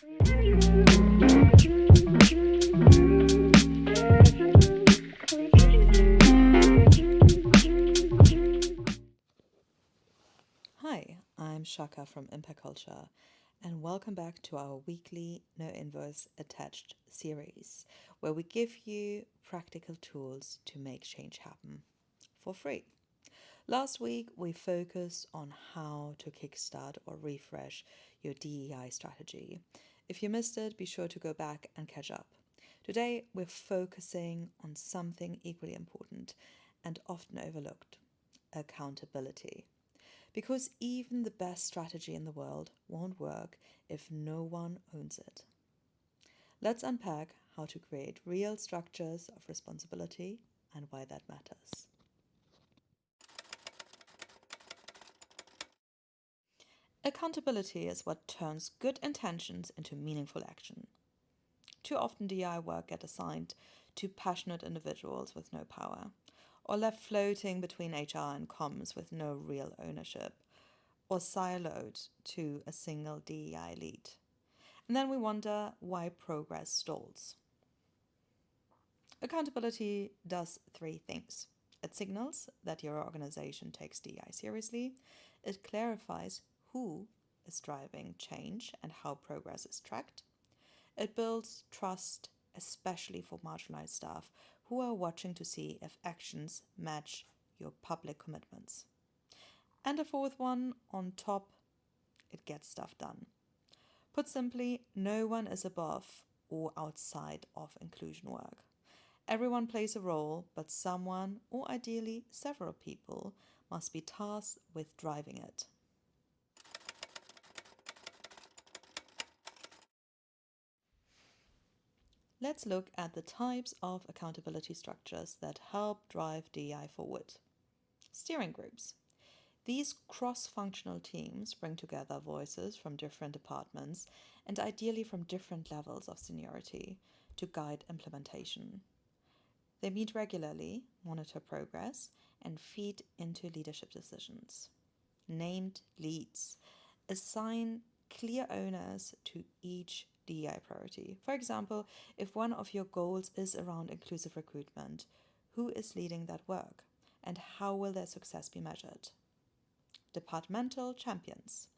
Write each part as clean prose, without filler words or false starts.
Hi, I'm Shaka from Impact Culture, and welcome back to our weekly No Invoice Attached series, where we give you practical tools to make change happen for free. Last week, we focused on how to kickstart or refresh your DEI strategy. If you missed it, be sure to go back and catch up. Today, we're focusing on something equally important and often overlooked: accountability. Because even the best strategy in the world won't work if no one owns it. Let's unpack how to create real structures of responsibility and why that matters. Accountability is what turns good intentions into meaningful action. Too often, DI work gets assigned to passionate individuals with no power, or left floating between HR and comms with no real ownership, or siloed to a single DEI lead. And then we wonder why progress stalls. Accountability does three things: it signals that your organization takes DEI seriously, it clarifies who is driving change and how progress is tracked, it builds trust, especially for marginalized staff who are watching to see if actions match your public commitments. And a fourth one on top: it gets stuff done. Put simply, no one is above or outside of inclusion work. Everyone plays a role, but someone, or ideally several people, must be tasked with driving it. Let's look at the types of accountability structures that help drive DEI forward. Steering groups. These cross functional teams bring together voices from different departments and ideally from different levels of seniority to guide implementation. They meet regularly, monitor progress, and feed into leadership decisions. Named leads assign clear owners to each DEI priority. For example, if one of your goals is around inclusive recruitment, who is leading that work and how will their success be measured? Departmental champions.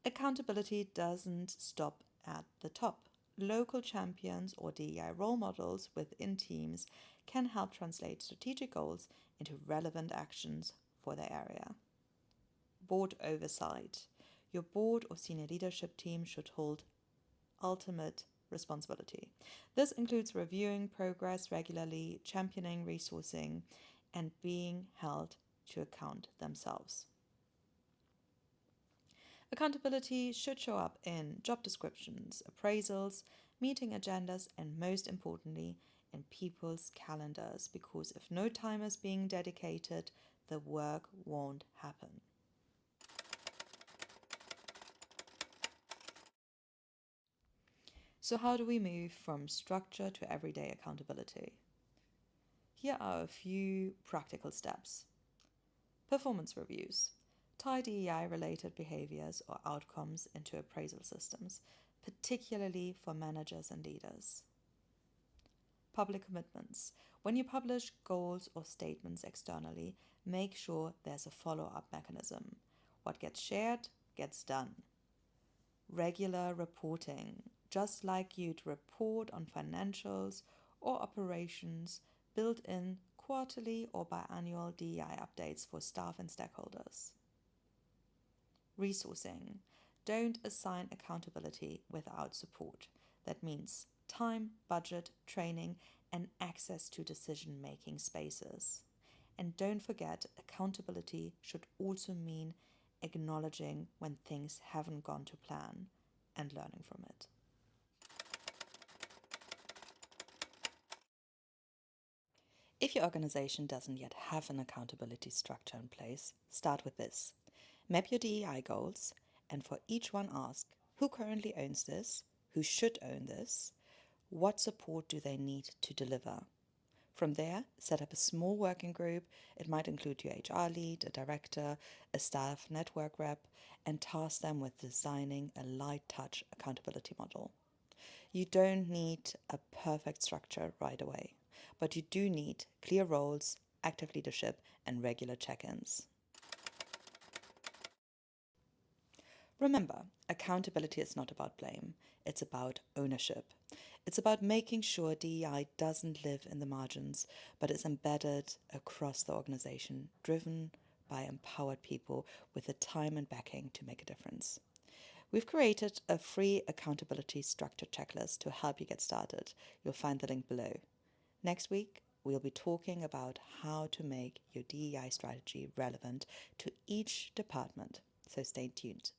Accountability doesn't stop at the top. Local champions or DEI role models within teams can help translate strategic goals into relevant actions for their area. Board oversight. Your board or senior leadership team should hold ultimate responsibility. This includes reviewing progress regularly, championing resourcing, and being held to account themselves. Accountability should show up in job descriptions, appraisals, meeting agendas, and most importantly, in people's calendars, because if no time is being dedicated, the work won't happen. So, how do we move from structure to everyday accountability? Here are a few practical steps. Performance reviews. Tie DEI related behaviors or outcomes into appraisal systems, particularly for managers and leaders. Public commitments. When you publish goals or statements externally, make sure there's a follow up mechanism. What gets shared gets done. Regular reporting. Just like you'd report on financials or operations, build in quarterly or biannual DEI updates for staff and stakeholders. Resourcing. Don't assign accountability without support. That means time, budget, training, and access to decision making spaces. And don't forget, accountability should also mean acknowledging when things haven't gone to plan and learning from it. If your organization doesn't yet have an accountability structure in place, start with this. Map your DEI goals, and for each one ask, who currently owns this? Who should own this? What support do they need to deliver? From there, set up a small working group. It might include your HR lead, a director, a staff network rep, and task them with designing a light touch accountability model. You don't need a perfect structure right away, but you do need clear roles, active leadership, and regular check-ins. Remember, accountability is not about blame, it's about ownership. It's about making sure DEI doesn't live in the margins, but is embedded across the organization, driven by empowered people with the time and backing to make a difference. We've created a free accountability structure checklist to help you get started. You'll find the link below. Next week, we'll be talking about how to make your DEI strategy relevant to each department, so stay tuned.